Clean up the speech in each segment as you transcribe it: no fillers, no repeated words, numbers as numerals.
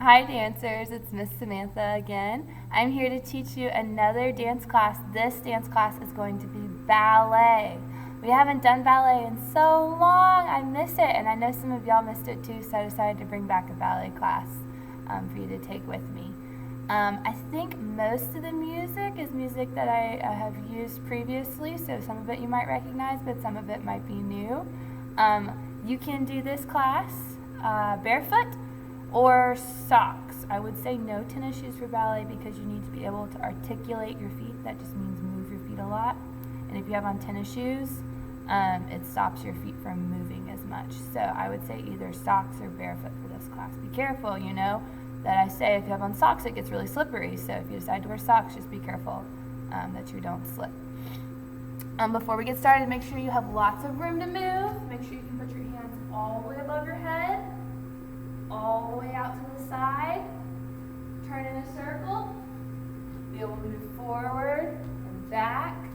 Hi dancers, it's Miss Samantha again. I'm here to teach you another dance class. This dance class is going to be ballet. We haven't done ballet in so long, I miss it, and I know some of y'all missed it too, so I decided to bring back a ballet class for you to take with me. I think most of the music is music that I have used previously, so some of it you might recognize, but some of it might be new. You can do this class barefoot or socks. I would say no tennis shoes for ballet because you need to be able to articulate your feet. That just means move your feet a lot. And if you have on tennis shoes, it stops your feet from moving as much. So I would say either socks or barefoot for this class. Be careful, you know, that I say if you have on socks, it gets really slippery. So if you decide to wear socks, just be careful that you don't slip. Before we get started, make sure you have lots of room to move. Make sure you can put your hands all the way above your head, all the way out to the side. Turn in a circle. Be able to move forward and back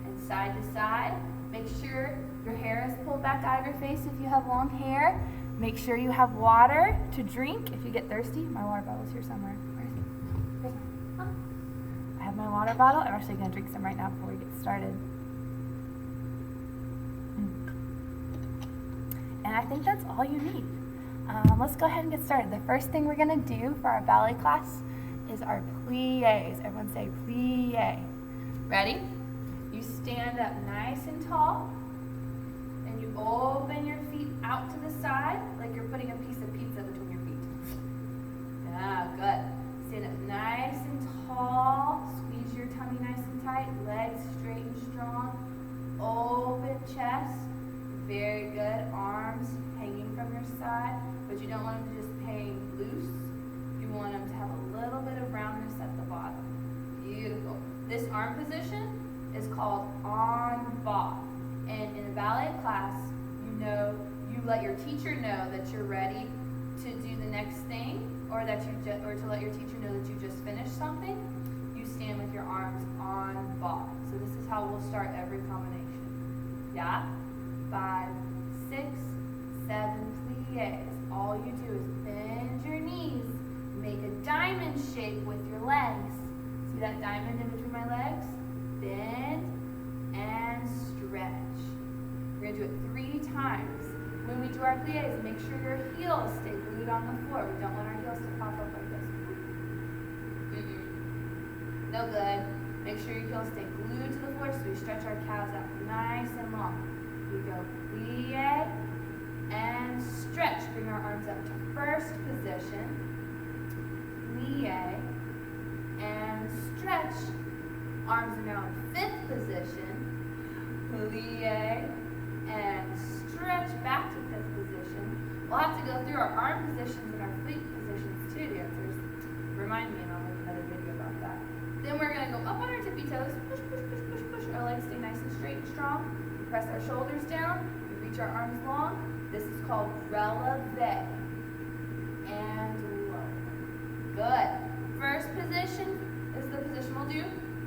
and side to side. Make sure your hair is pulled back out of your face if you have long hair. Make sure you have water to drink if you get thirsty. My water bottle's here somewhere. Where is it? Where's mine? Oh. I have my water bottle. I'm actually going to drink some right now before we get started. And I think that's all you need. Let's go ahead and get started. The first thing we're going to do for our ballet class is our pliés. Everyone say plié. Ready? You stand up nice and tall, and you open your feet out to the side like you're putting a piece of pizza between your feet. Yeah, good. Stand up nice and tall. Squeeze your tummy nice and tight. Legs straight and strong. Open chest. Very good. Arms hanging from your side, but you don't want them to just hang loose. You want them to have a little bit of roundness at the bottom. Beautiful. This arm position is called en bas. And in a ballet class, you let your teacher know that you're ready to do the next thing, or or to let your teacher know that you just finished something. You stand with your arms en bas. So this is how we'll start every combination. Yeah? 5, 6, 7 pliés. All you do is bend your knees, make a diamond shape with your legs. See that diamond in between my legs? Bend and stretch. We're going to do it 3 times. When we do our pliés, make sure your heels stay glued on the floor. We don't want our heels to pop up like this. No good. Make sure your heels stay glued to the floor so we stretch our calves out nice and long. We go plie and stretch. Bring our arms up to first position. Plie and stretch. Arms are now in 5th position. Plie and stretch back to 5th position. We'll have to go through our arm positions and our feet positions too, dancers. Remind me and I'll make another video about that. Then we're going to go up on our tippy toes. Push, push, push, push, push. Our legs stay nice and straight and strong. We press our shoulders down. We reach our arms long. This is called releve. And lower. Good. First position is the position we'll do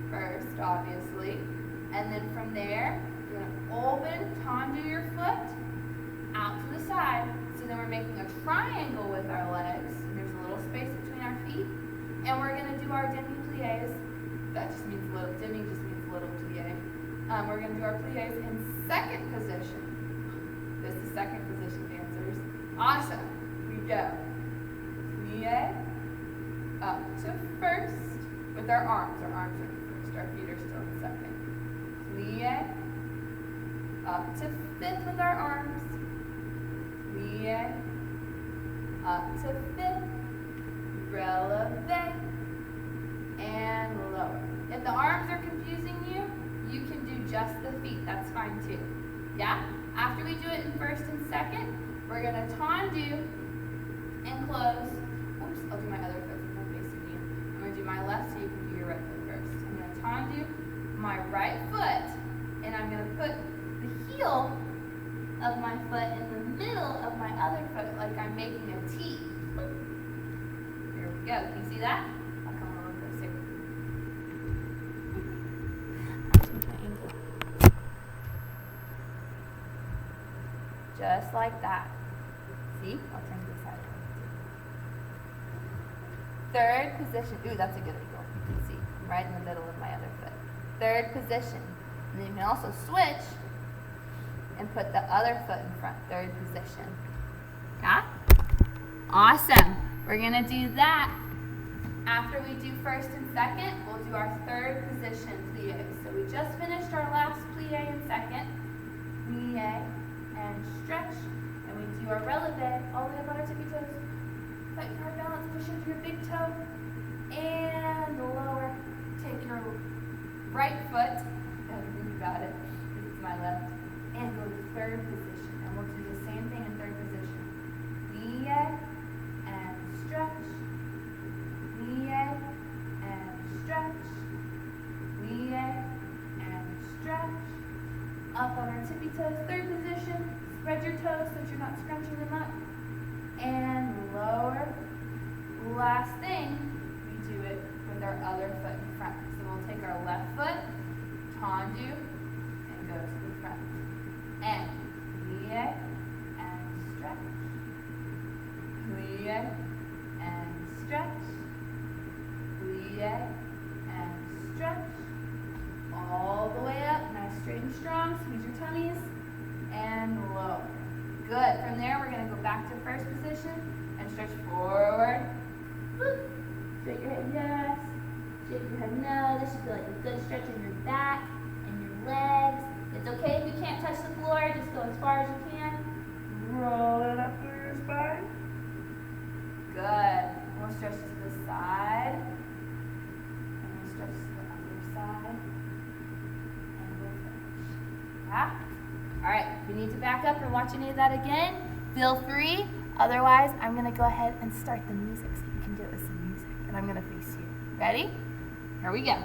first, obviously. And then from there, you're going to open, tendu your foot out to the side. So then we're making a triangle with our legs. And there's a little space between our feet. And we're going to do our demi-pliés. That just means little. Demi just means little plié. We're going to do our pliés in 2nd position. This is 2nd position, dancers. Awesome. We go. Plie up to 1st with our arms. Our arms are in 1st. Our feet are still in 2nd. Plie up to 5th with our arms. Plie up to 5th. Releve and lower. If the arms are confusing you, you can do just the feet. That's fine too. Yeah? After we do it in 1st and 2nd, we're going to tendu and close. Oops, I'll do my other foot since I'm facing you. I'm going to do my left so you can do your right foot first. I'm going to tendu my right foot, and I'm going to put the heel of my foot in the middle of my other foot like I'm making a T. There we go. Can you see that? I'll come a little closer. Just like that. See? I'll turn to the side. Third position. Ooh, that's a good angle. You can see right in the middle of my other foot. Third position. And then you can also switch and put the other foot in front. Third position. Yeah? Awesome. We're going to do that. After we do first and second, we'll do our third position plie. So we just finished our last plie and second. Plie and stretch. And we do our releve all the way up on our tippy toes. Fight for our balance. Push into your big toe. And lower. Take your right foot. You got it. It's my left. And go to third position. And we'll do the same thing in third position. Plie and stretch. Plie and stretch. Plie and stretch. Up on our tippy toes. Third position. Spread your toes so that you're not scrunching them up. And lower. Last thing, we do it with our other foot in front. So we'll take our left foot, tendu, and go to the front. And plie and stretch. Plie and stretch. Plie and stretch. All the way up. Nice, straight and strong. Squeeze your tummies. And lower. Good. From there, we're going to go back to first position and stretch forward. Shake your head yes. Shake your head no. This should feel like a good stretch in your back and your legs. It's okay if you can't touch the floor. Just go as far as you can. Roll it up through your spine. Good. We'll stretch to the side. And we'll stretch to the other side. And we'll finish. Yeah? Alright, if you need to back up and watch any of that again, feel free. Otherwise, I'm going to go ahead and start the music so you can do it with some music. And I'm going to face you. Ready? Here we go.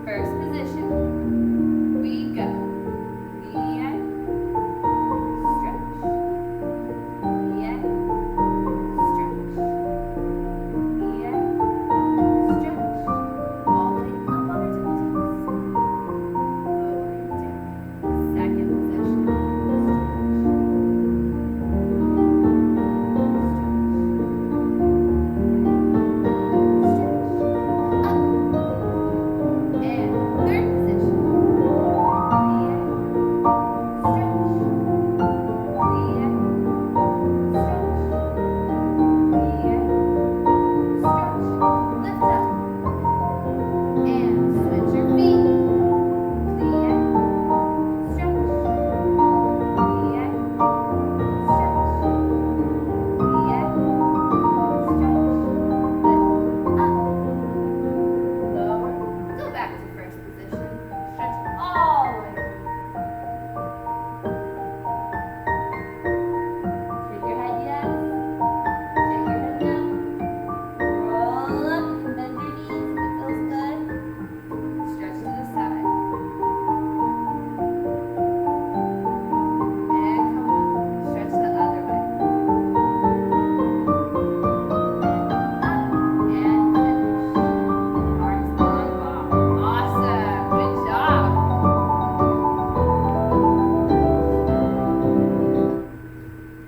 First position. We go. Plie. Stretch. Plie. Stretch. Plie. Stretch. All the way up on our tippy toes. Lowering down. Second position.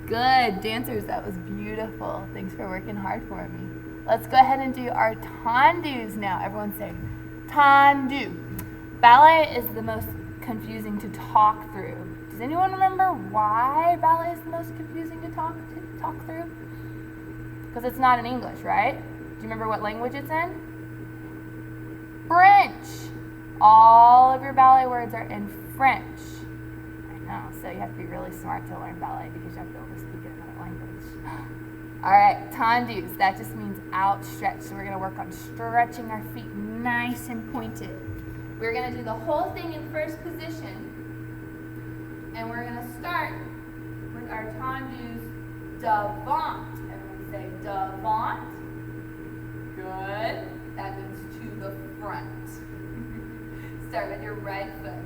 Good, dancers, that was beautiful. Thanks for working hard for me. Let's go ahead and do our tendus now. Everyone say tendu. Ballet is the most confusing to talk through. Does anyone remember why ballet is the most confusing to talk through? Because it's not in English, right? Do you remember what language it's in? French. All of your ballet words are in French. No, so you have to be really smart to learn ballet because you have to be able to speak another language. All right, tendus, that just means outstretched. So we're going to work on stretching our feet nice and pointed. We're going to do the whole thing in first position. And we're going to start with our tendus devant. Everyone say devant. Good. That means to the front. Start with your right foot.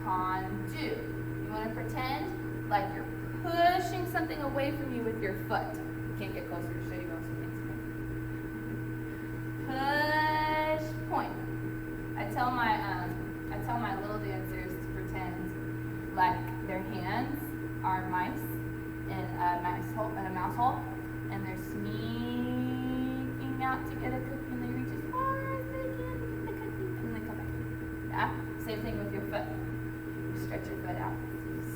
Tendu. You want to pretend like you're pushing something away from you with your foot. You can't get closer to show you most things. Push, point. I tell tell my little dancers to pretend like their hands are mice in a mouse hole, and they're sneaking out to get a cookie, and they reach as far as they can to get the cookie, and then they come back. Yeah? Same thing with your foot. You stretch your foot out.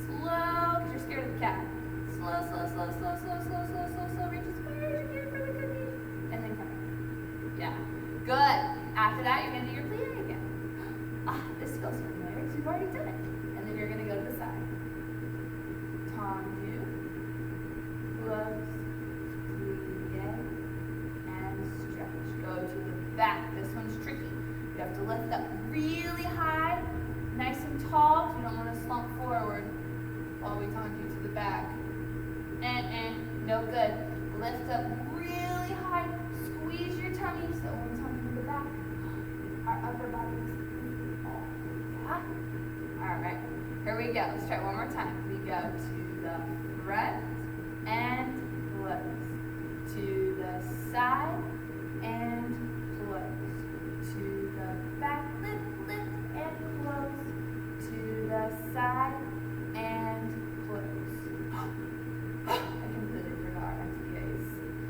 Slow, because you're scared of the cat. Slow, slow, slow, slow, slow, slow, slow, slow, slow. Reach as far as you can for the cookie, and then come back. Yeah. Good. After that, you're going to do your plie again. Ah, this feels familiar because you've already done it. And then you're going to go to the side. Tendu, close, plie, and stretch. Go to the back. This one's tricky. You have to lift up really high, nice and tall. You don't want to slump forward while we tendu to the back. No good. Lift up really high. Squeeze your tummy so when we tendu to the back, our upper body is all. Yeah? All right. Here we go. Let's try one more time. We go to the front and close. To the side and close. To the back, lift, and close. To the side and close. I completely forgot our plies.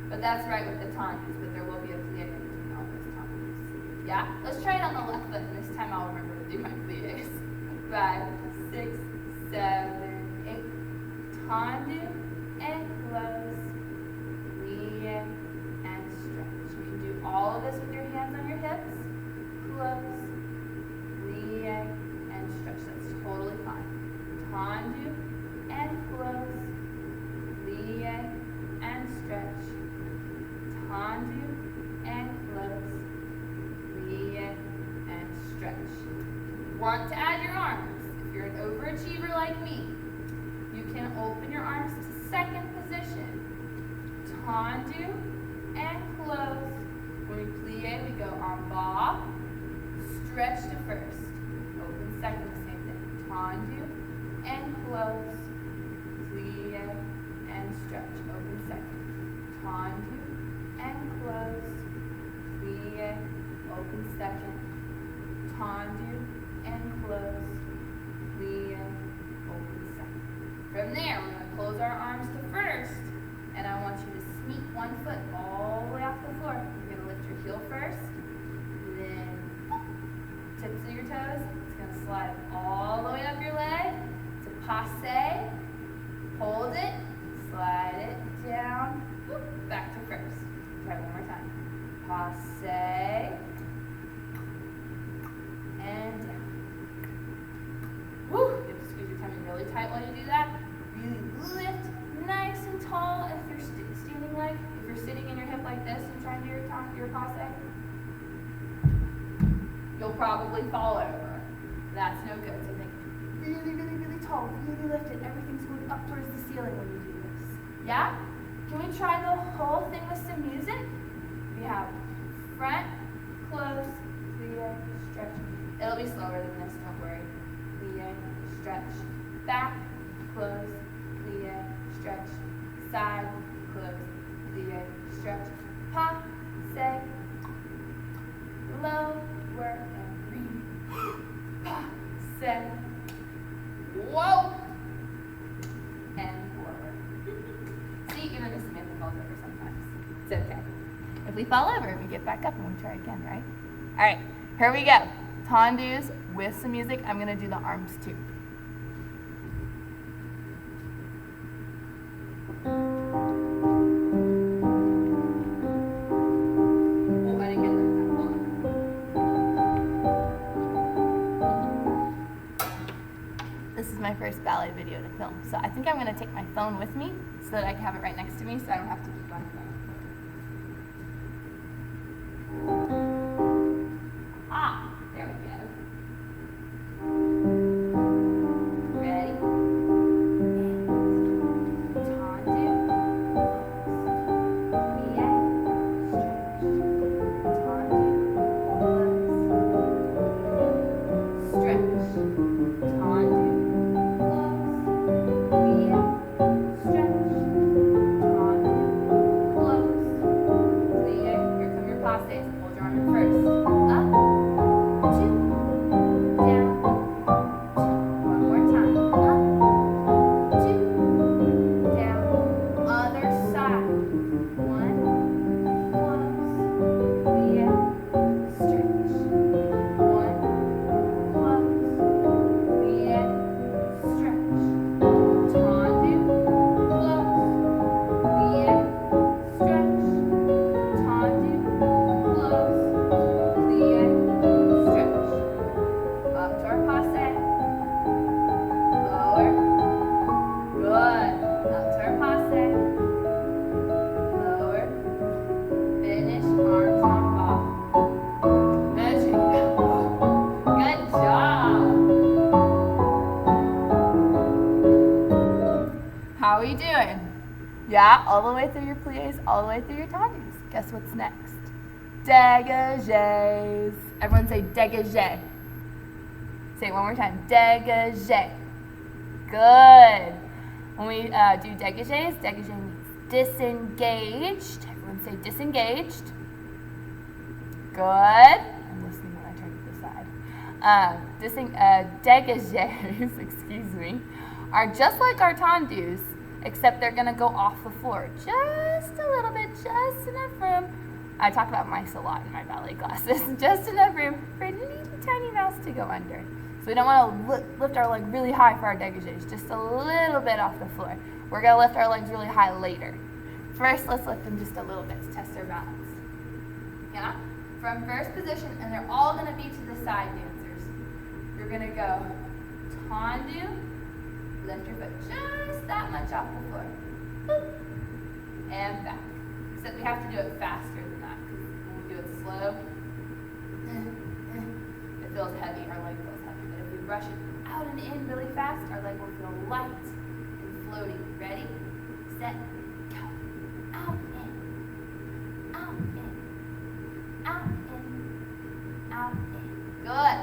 But that's right with the tendus, but there will be a plie in between all those tendus. Yeah? Let's try it on the left foot, and this time I'll remember to do my plies. 5, 6, 7, 8. Tendu and close. Plie and stretch. You can do all of this with your hands on your hips. Close. Plie and stretch. That's totally fine. Tendu and close. Plie and stretch. Tendu and close. Plie and stretch. Want to add your arms. If you're an overachiever like me, you can open your arms to second position. Tendu and close. When we plie, we go en bas. Stretch to first. Open second, the same thing. Tendu and close. Plie and stretch. Open second. Tendu and close. Plie. Open second. Tendu and close. Plie. Open second. From there, we're going to close our arms to first. And I want you to sneak one foot all the way off the floor. You're going to lift your heel first. Then tips of your toes. It's going to slide all the way up your leg to passe. Hold it. Slide it down. Back to first. Try one more time. Passe. And down. Woo! You have to squeeze your tummy really tight while you do that. Really lift nice and tall if you're standing like, if you're sitting in your hip like this and trying to do your passe, you'll probably fall over. That's no good. So think really, really, really tall, really lifted. Everything's going up towards the ceiling when you do this. Yeah? Can we try the whole thing with some music? We have front, close, plie, stretch. It'll be slower than this, don't worry. Plie, stretch, back, close, plie, stretch, side, close, plie, stretch, passe, lower and re, passe, whoa, and forward. See, even Miss Samantha falls over sometimes. It's okay. If we fall over, we get back up and we try again, right? All right, here we go. Tendus with some music. I'm going to do the arms too. This is my first ballet video to film, so I think I'm going to take my phone with me so that I can have it right next to me so I don't have to keep my phone. There we go. Ready? Close. Yeah, all the way through your pliés, all the way through your tendus. Guess what's next? Dégagés. Everyone say dégagé. Say it one more time. Dégagé. Good. When we do dégagés, dégagé means disengaged. Everyone say disengaged. Good. I'm listening when I turn to the side. Dégagés, excuse me, are just like our tendus, except they're going to go off the floor just a little bit, just enough room. I talk about mice a lot in my ballet classes. Just enough room for a little tiny mouse to go under. So we don't want to lift our leg really high for our dégagés, just a little bit off the floor. We're going to lift our legs really high later. First, let's lift them just a little bit to test our balance. Yeah? From first position, and they're all going to be to the side dancers. You're going to go tendu, lift your foot just that much off the floor, boop, and back. Except we have to do it faster than that, because when we do it slow, it feels heavy, our leg feels heavy. But if we brush it out and in really fast, our leg will feel light and floating. Ready, set, go. Out, in, out, in, out, in, out, in. Good.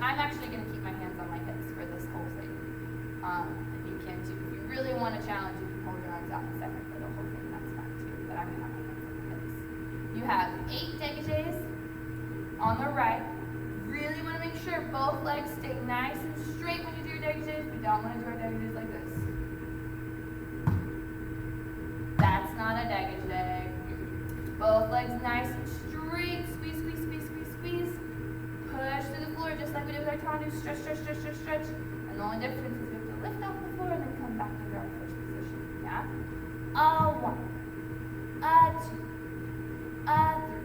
I'm actually going to keep my hands on my hips for this whole thing. You can too. If you really want to challenge, you can hold your arms out in a second for the whole thing. That's fine too. But I'm going to have my hands on my hips. You have 8 dégagés on the right. Really want to make sure both legs stay nice and straight when you do your dégagés. We don't want to do our dégagés like this. That's not a dégagé. Both legs nice and straight. Squeeze, squeeze, squeeze, squeeze, squeeze. Push to the floor just like we did with our tendu. Stretch, stretch, stretch, stretch, stretch. And the only difference is we have to lift off the floor and then come back into our first position. Yeah? A 1, a 2, a 3,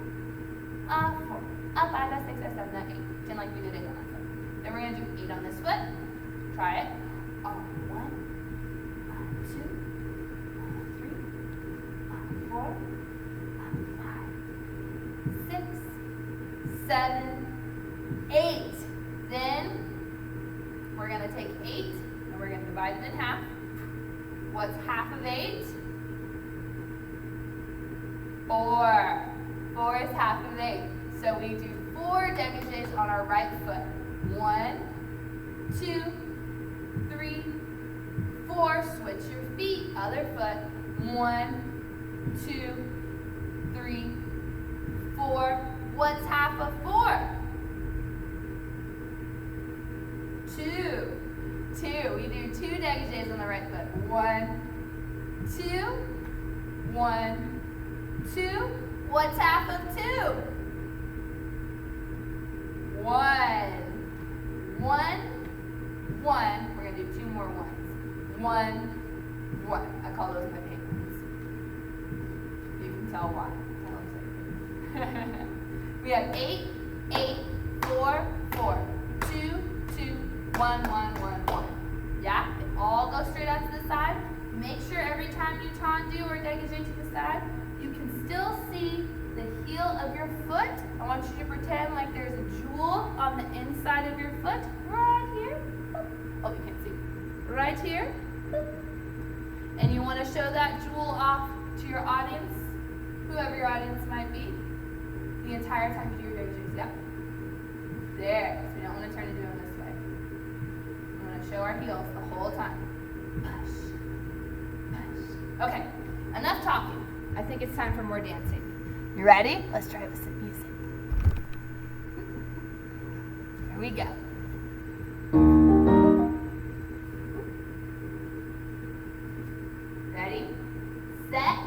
a 4, a 5, a 6, a 7, a 8. Pretend like we did 8 on that foot. Then we're going to do 8 on this foot. Try it. A 1, a 2, a 3, a 4, a 5, 6, 7, 8. Then we're going to take 8 and we're going to divide it in half. What's half of 8? 4. 4 is half of 8. So we do 4 dégagés on our right foot. 1, 2, 3, 4. Switch your feet. Other foot. 1, 2, 3, 4. What's half of 4? 2. 2. We do 2 dégagés on the right foot. 1, 2, 1, 2. What's half of 2? 1. 1, 1. We're going to do 2 more ones. 1, 1. I call those my penguins. You can tell why. We have 8, 8, 4, 4. 2, 2, 1, 1, 1, 1. Yeah? They all go straight out to the side. Make sure every time you tendu or dégagé to the side, you can still see the heel of your foot. I want you to pretend like there's a jewel on the inside of your foot, right here. Oh, you can't see. Right here. And you want to show that jewel off to your audience, whoever your audience might be, the entire time you do your dégagés. Yeah. There. So we don't want to turn and do them this way. We want to show our heels the whole time. Push. Push. Okay. Enough talking. I think it's time for more dancing. You ready? Let's try it with some music. Here we go. Ready? Set.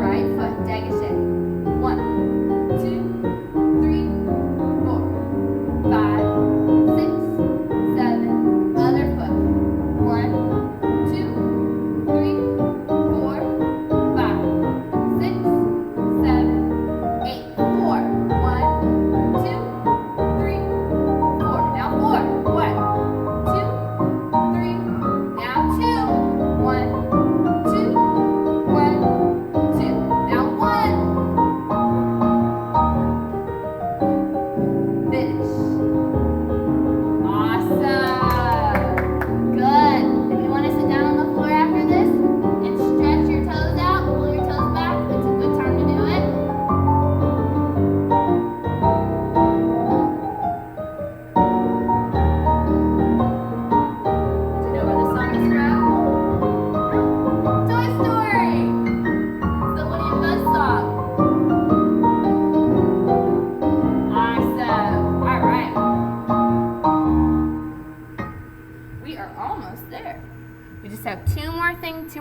Right foot, dégagé. 1, 2, 3, 4, 5, 6, 7. Other foot. 1, 2, 3, 4, 5, 6, 7, 8. 4. 1,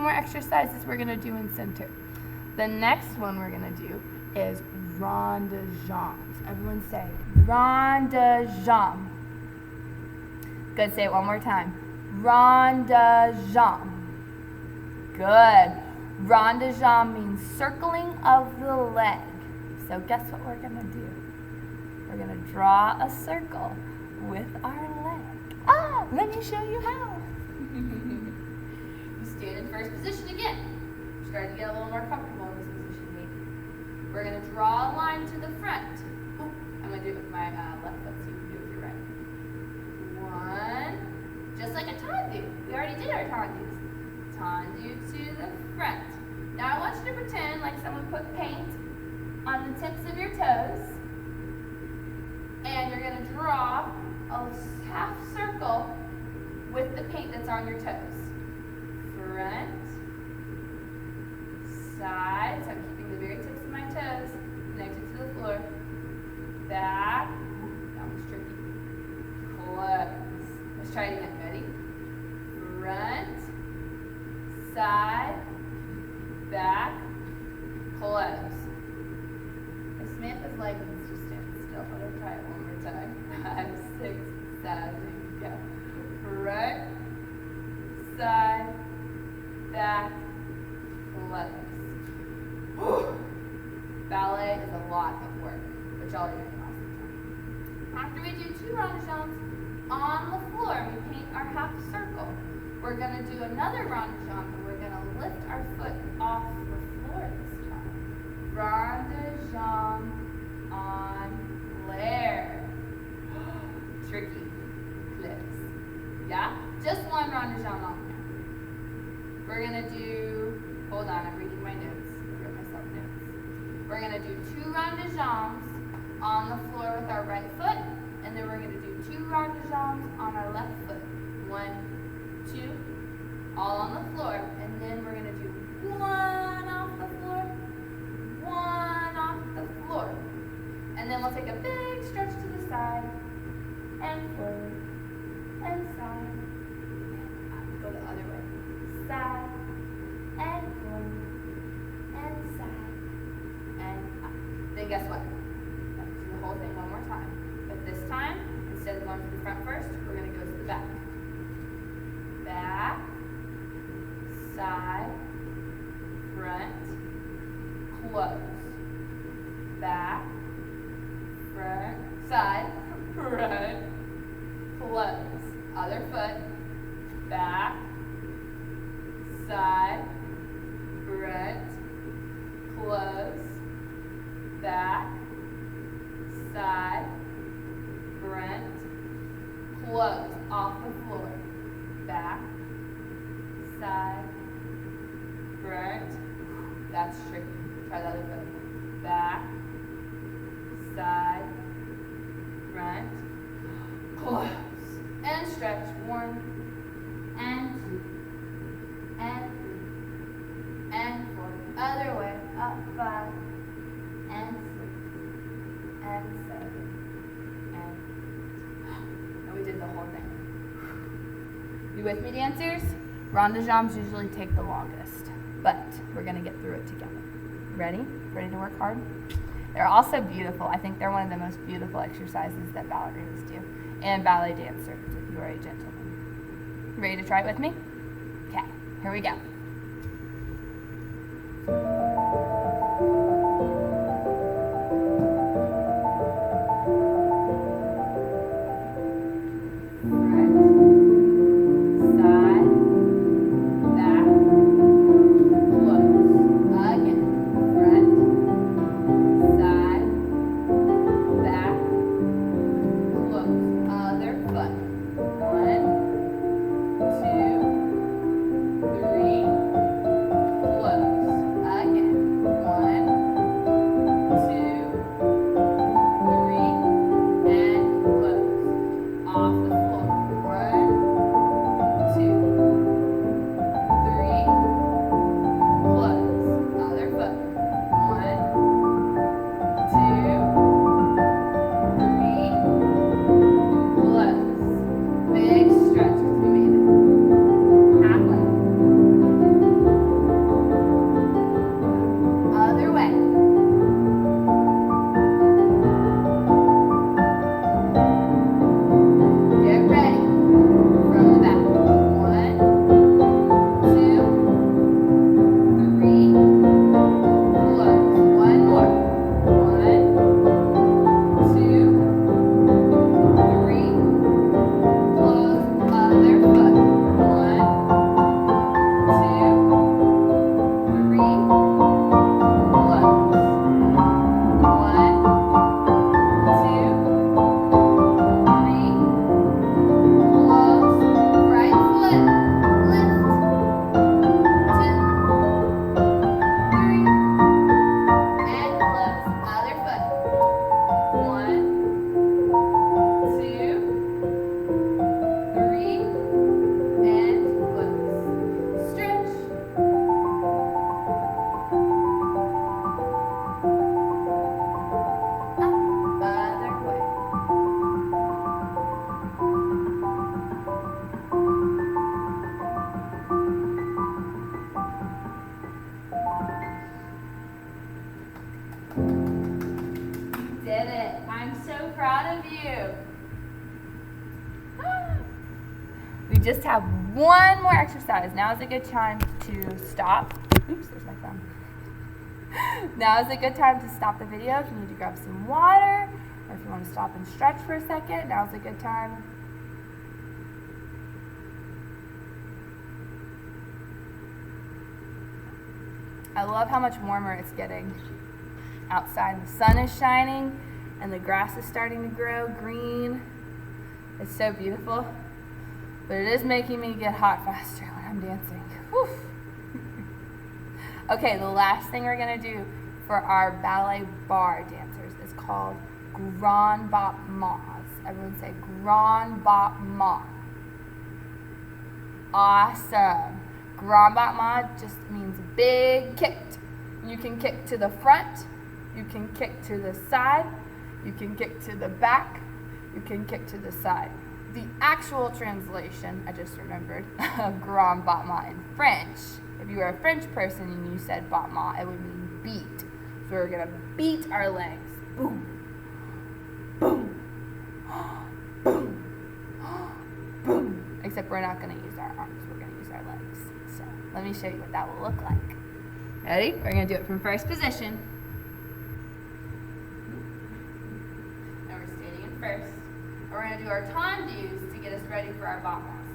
more exercises we're going to do in center. The next one we're going to do is rond de jambes. Everyone say rond de jambes. Good, say it one more time. Rond de jambes. Good. Rond de jambes means circling of the leg. So guess what we're going to do? We're going to draw a circle with our leg. Let me show you how. You stand in first position again. You're starting to get a little more comfortable in this position, maybe. We're going to draw a line to the front. Ooh, I'm going to do it with my left foot so you can do it with your right. One, just like a tendu. We already did our tendus. Tendu to the front. Now I want you to pretend like someone put paint on the tips of your toes. And you're going to draw a half circle with the paint that's on your toes. Front, side, so I'm keeping the very tips of my toes connected to the floor. Back, that one's tricky. Close. Let's try it again. Ready? Front, side, back, close. If Samantha's leg needs to stand still, I'm going to try it one more time. 5, 6, 7, go. Front, side, back, close. Whew. Ballet is a lot of work, but y'all are doing an awesome job. After we do 2 rond de jambes on the floor, we paint our half circle. We're going to do another rond de jambe, and we're going to lift our foot off the floor this time. Rond de jambe on l'air. Tricky. Flips. Yeah? Just one rond de jambe on there. We're going to do, hold on, I'm reading my notes. I wrote myself notes. We're going to do 2 rond de jambes on the floor with our right foot, and then we're going to do 2 rond de jambes on our left foot. 1, 2, all on the floor, and then we're going to do 1 off the floor, 1 off the floor. And then we'll take a big stretch to the side, and forward, and side, and up. Go the other way. Side, and forward, and side, and up. Then guess what? Let's do the whole thing one more time. But this time, instead of going to the front first, we're going to go to the back. Back, side, front, close. Back, front, side, front, close. Other foot, back, side, front, close. Back, side, front, close. Off the floor. Back, side, front. That's tricky. Try the other foot. Back, side, front, close. And stretch. 1, and 2, and 3, and 4. Other way. Up 5, and 6, and 7, and we did the whole thing. You with me, dancers? Rond de jambes usually take the longest, but we're going to get through it together. Ready? Ready to work hard? They're also beautiful. I think they're one of the most beautiful exercises that ballerinas do, and ballet dancers, if you are a gentleman. Ready to try it with me? Okay, here we go. Again. it. I'm so proud of you. We just have one more exercise. Now is a good time to stop. Oops, there's my thumb. Now is a good time to stop the video if you need to grab some water, or if you want to stop and stretch for a second. Now is a good time. I love how much warmer it's getting outside. The sun is shining and the grass is starting to grow green. It's so beautiful, but it is making me get hot faster when I'm dancing. Whew. Okay, the last thing we're gonna do for our ballet bar dancers is called grand battements. Everyone say grand battement. Awesome. Grand battement just means big kick. You can kick to the front, you can kick to the side, you can kick to the back, you can kick to the side. The actual translation, I just remembered, of grand battement in French, if you were a French person and you said battement, it would mean beat. So we're going to beat our legs. Boom, boom, boom, boom. Except we're not going to use our arms, we're going to use our legs. So let me show you what that will look like. Ready? We're going to do it from first position. Now we're standing in first. We're going to do our tendus to get us ready for our battements.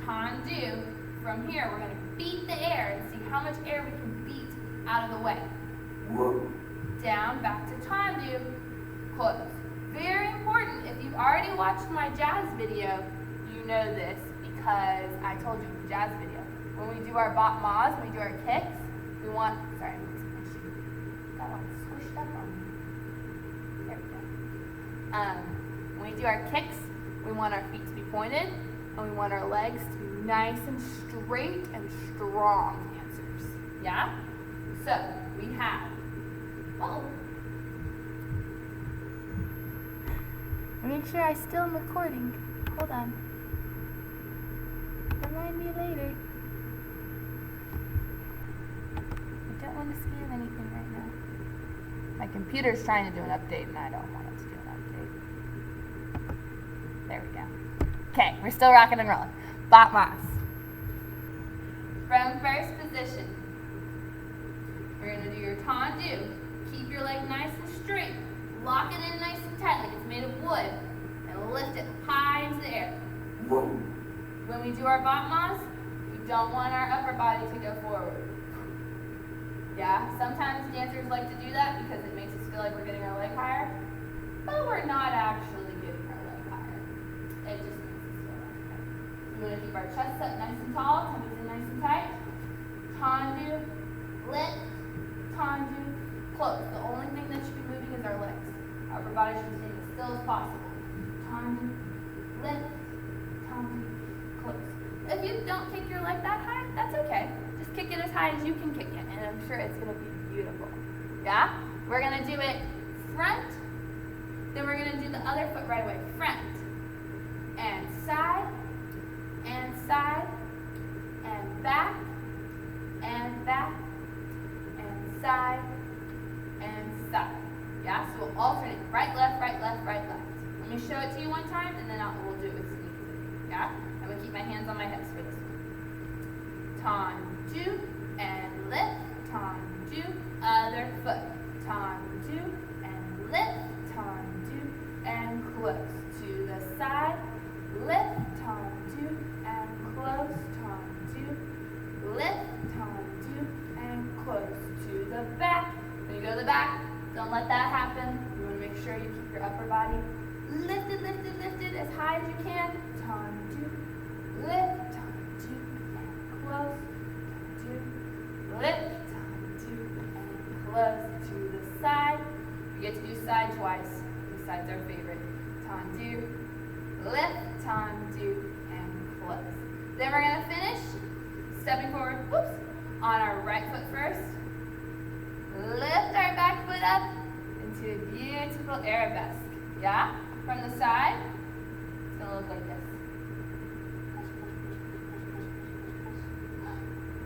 Tendu. From here, we're going to beat the air and see how much air we can beat out of the way. Woo. Down, back to tendu, close. Very important. If you've already watched my jazz video, you know this because I told you in the jazz video. When we do our battements, when we do our kicks, we want, sorry, got all squished up on me. There we go. When we do our kicks, we want our feet to be pointed, and we want our legs to be nice and straight and strong dancers. Yeah? So, we have, make sure I still am recording. Hold on. Remind me later. I don't want to scan anything right now. My computer's trying to do an update and I don't want it to do an update. There we go. Okay, we're still rocking and rolling. Battements. From first position, you're going to do your tendu. Keep your leg nice and straight. Lock it in nice and tight like it's made of wood. And lift it high into the air. When we do our battements, we don't want our upper body to go forward. Yeah, sometimes dancers like to do that because it makes us feel like we're getting our leg higher. But we're not actually getting our leg higher. It just we want to keep our chest up nice and tall, tummies in nice and tight. Tendu, lift, tendu, close. The only thing that should be moving is our legs. Our upper body should be staying as still as possible. Tendu, lift, tendu, close. If you don't kick your leg that high, that's okay. Just kick it as high as you can kick it, and I'm sure it's going to be beautiful. Yeah? We're going to do it front, then we're going to do the other foot right away. Front, and side, and side, and back, and back, and side, and side. Yeah, so we'll alternate right, left, right, left, right, left. Let me show it to you one time, and then we'll do it with some music. Yeah? I'm going to keep my hands on my hips for this one. Tendu, and lift, tendu, other foot. Tendu, and lift, tendu, and close. To the side, lift, tendu, and close, tendu, lift, tendu, and close. To the back. When you go to the back, don't let that happen. You want to make sure you keep your upper body lifted, lifted, lifted as high as you can. Tendu, lift, tendu, and close, tendu, lift, tendu, and close. To the side. You get to do side twice. This side's our favorite. Tendu, lift, tendu, and close. Then we're going to finish stepping forward, whoops, on our right foot first. Lift our back foot up into a beautiful arabesque. Yeah? From the side, it's going to look like this.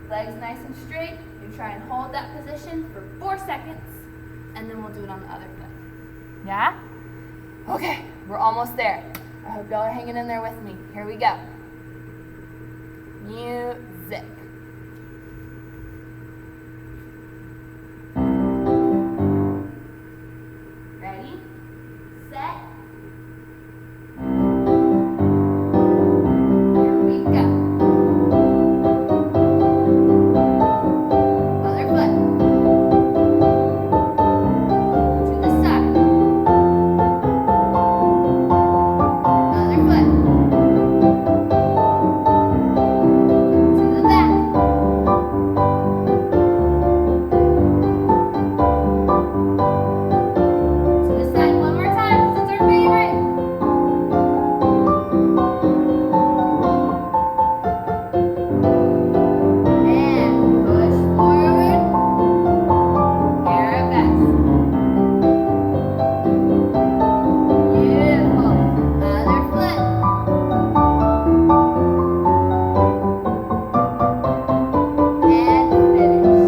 Legs nice and straight. You try and hold that position for 4 seconds, and then we'll do it on the other foot. Yeah? Okay, we're almost there. I hope y'all are hanging in there with me. Here we go. Music. Ready, set, here we go. Other foot. To the side. Other foot. To the back. To the side one more time, 'cause it's our favorite. And push forward. Arabesque. Beautiful. Other foot. And finish.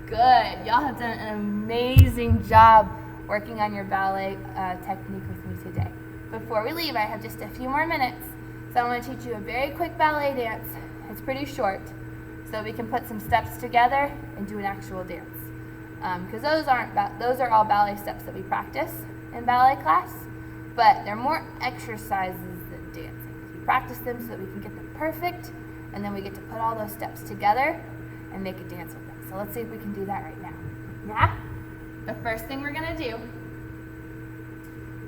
Good. Y'all have done an amazing job working on your ballet technique with me today. Before we leave, I have just a few more minutes, so I want to teach you a very quick ballet dance. It's pretty short, so we can put some steps together and do an actual dance. Because those are all ballet steps that we practice in ballet class, but they're more exercises than dancing. We practice them so that we can get them perfect, and then we get to put all those steps together and make a dance with them. So let's see if we can do that right now. Yeah? The first thing we're going to do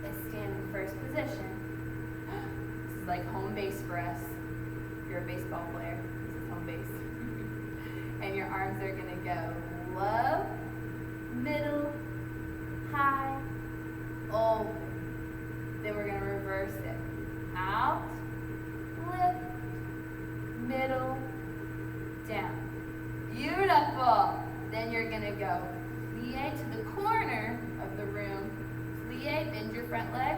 is stand in first position. This is like home base for us. If you're a baseball player, this is home base. And your arms are going to go low, middle, high, open. Then we're going to reverse it. Out, lift, middle, down. Beautiful. Then you're going to go plie to the corner of the room. Plie, bend your front leg.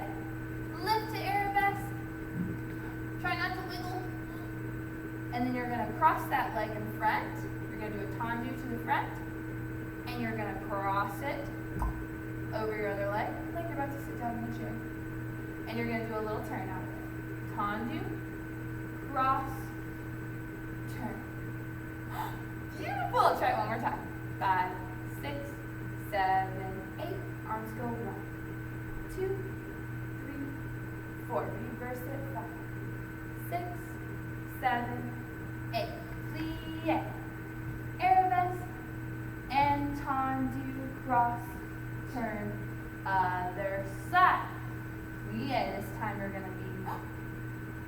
Lift to arabesque. Try not to wiggle. And then you're going to cross that leg in front. You're going to do a tendu to the front. And you're going to cross it over your other leg, like you're about to sit down in the chair. And you're going to do a little turn out of it. Tendu, cross, turn. Beautiful. Try it one more time. 5, 6, 7, 8. Arms go 1, 2, 3, 4. Reverse it. 5, 6, 7, 8. Plie, arabesque, and tendu, cross, turn, other side. Plie. This time you're going to be.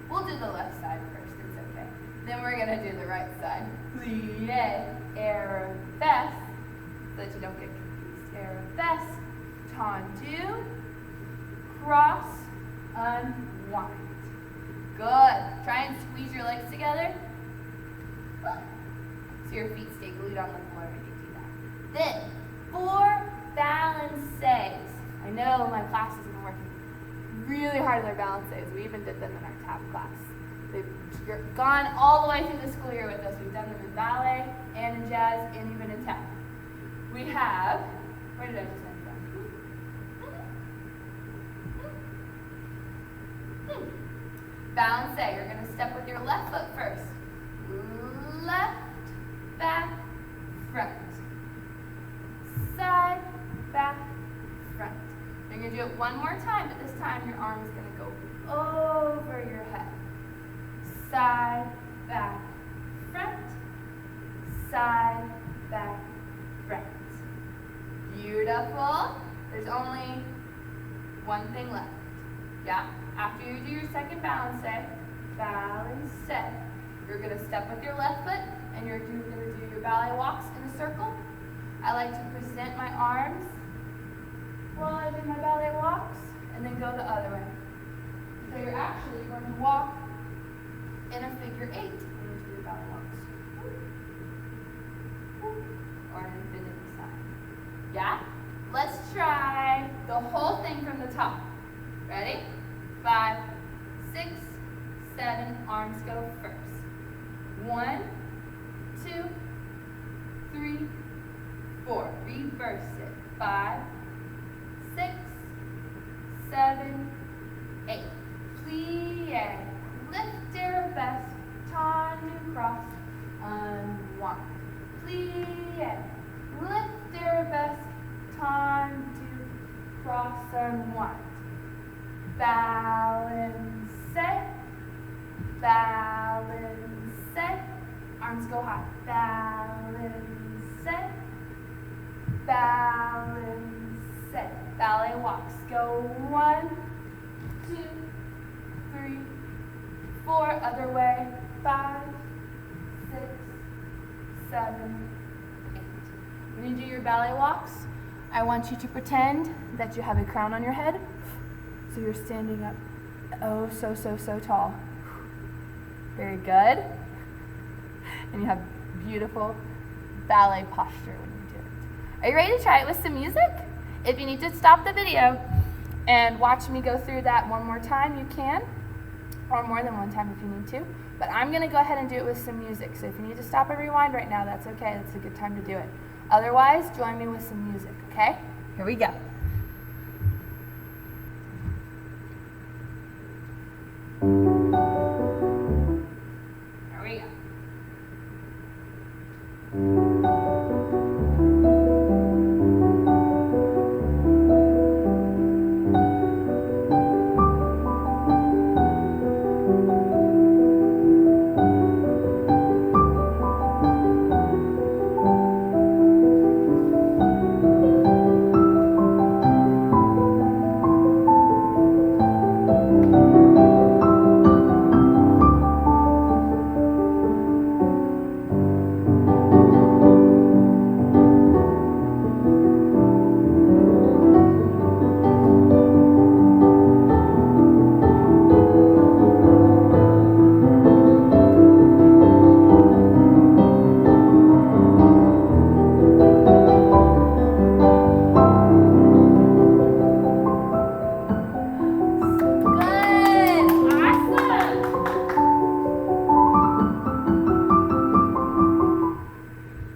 We'll do the left side first. It's okay. Then we're going to do the right side. Plie, arabesque, so that you don't get confused. Arabesque, tendu, cross, unwind. Good. Try and squeeze your legs together. So your feet stay glued on the floor when you do that. Then, 4 balances. I know my class has been working really hard on their balances. We even did them in our tap class. They've gone all the way through the school year with us. We've done them in ballet, and in jazz, and even in tap. We have, where did I just end from? Balance. You're going to step with your left foot first. Left, back, front. Side, back, front. You're going to do it one more time, but this time your arm is going to go over your head. Side, back, front. Side, back, front. Beautiful. There's only one thing left. Yeah? After you do your second balance, you're going to step with your left foot, and you're going to do your ballet walks in a circle. I like to present my arms while I do my ballet walks, and then go the other way. So you're actually going to walk in a figure 8 when you do your ballet walks. Or an infinity sign. Yeah? Let's try the whole thing from the top. Ready? 5, 6, 7, arms go first. 1, 2, 3, 4. Reverse it. 5, 6, 7, 8. Plie. Lift your best. Tendu cross. Unwind. Plie. Lift your best. Tendu cross. Unwind. Balance. Balance. Arms go high. Balance. Balance. Ballet walks. Go 1, 2, 3, 4. Other way. 5, 6, 7, 8. When you do your ballet walks, I want you to pretend that you have a crown on your head. So you're standing up oh so tall. Very good. And you have beautiful ballet posture when you do it. Are you ready to try it with some music? If you need to stop the video and watch me go through that one more time, you can, or more than one time if you need to. But I'm going to go ahead and do it with some music. So if you need to stop and rewind right now, that's okay. That's a good time to do it. Otherwise, join me with some music, okay? Here we go. Here we go.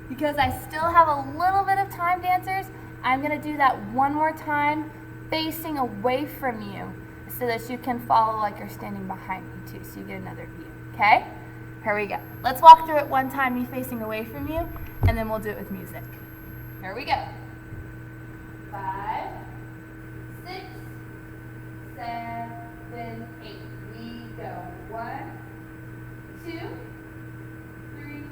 Because I still have a little bit of time, dancers, I'm going to do that one more time facing away from you so that you can follow like you're standing behind me too, so you get another view, okay? Here we go. Let's walk through it one time, me facing away from you, and then we'll do it with music. Here we go. 5, 6, 7, 8. We go. 1, 2, 3,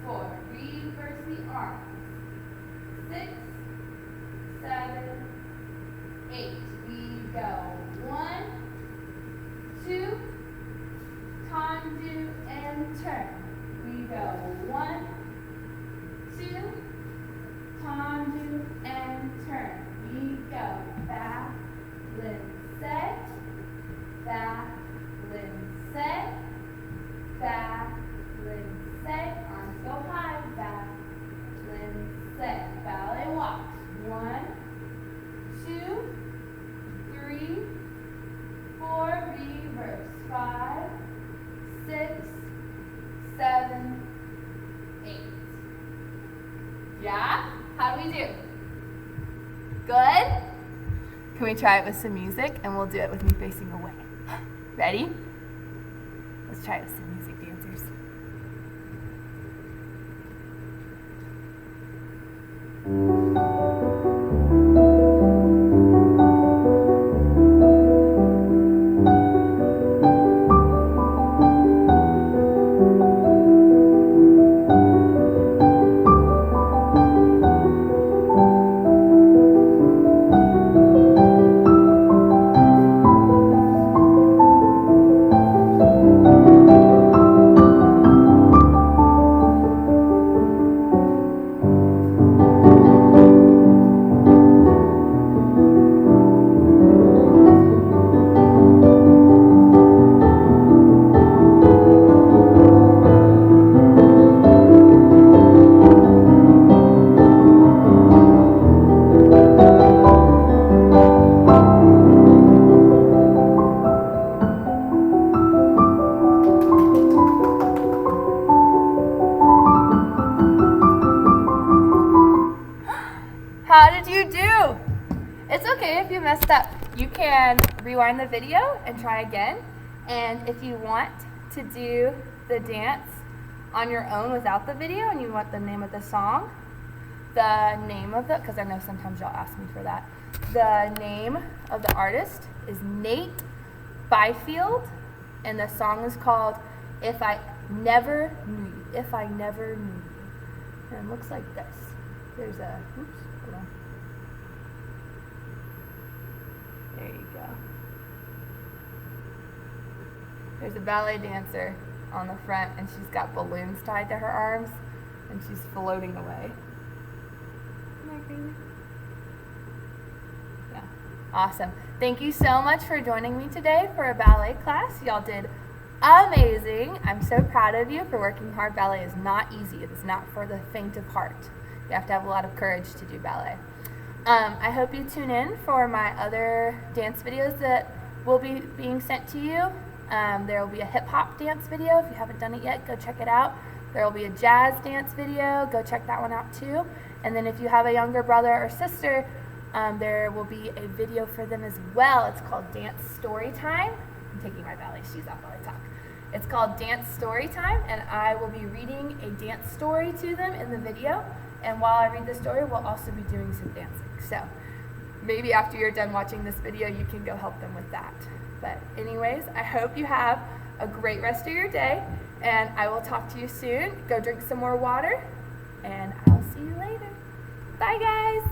4. Reverse the arms. 6, 7, 8. We go. 1, 2. Tendu and turn. We go. 1, 2. Tendu and turn. We go. Back, set, back, set, back, set. Arms go high. Back, set. Ballet walks. 1, 2, 3, 4. Reverse. 5, 6, 7, 8. Yeah? How do we do? Good? Can we try it with some music? And we'll do it with me facing away. Ready? Let's try it with some music, dancers. How did you do? It's okay if you messed up. You can rewind the video and try again. And if you want to do the dance on your own without the video and you want the name of the song, because I know sometimes y'all ask me for that, the name of the artist is Nate Byfield, and the song is called If I Never Knew You. If I Never Knew You. And it looks like this. There's a, oops, hold on. There you go. There's a ballet dancer on the front, and she's got balloons tied to her arms, and she's floating away. Yeah, awesome. Thank you so much for joining me today for a ballet class. Y'all did amazing. I'm so proud of you for working hard. Ballet is not easy. It is not for the faint of heart. You have to have a lot of courage to do ballet. I hope you tune in for my other dance videos that will be being sent to you. There will be a hip-hop dance video. If you haven't done it yet, go check it out. There will be a jazz dance video. Go check that one out too. And then if you have a younger brother or sister, there will be a video for them as well. It's called Dance Story Time. I'm taking my ballet shoes off while I talk. It's called Dance Story Time, and I will be reading a dance story to them in the video. And while I read the story, we'll also be doing some dancing. So maybe after you're done watching this video, you can go help them with that. But anyways, I hope you have a great rest of your day, and I will talk to you soon. Go drink some more water, and I'll see you later. Bye, guys.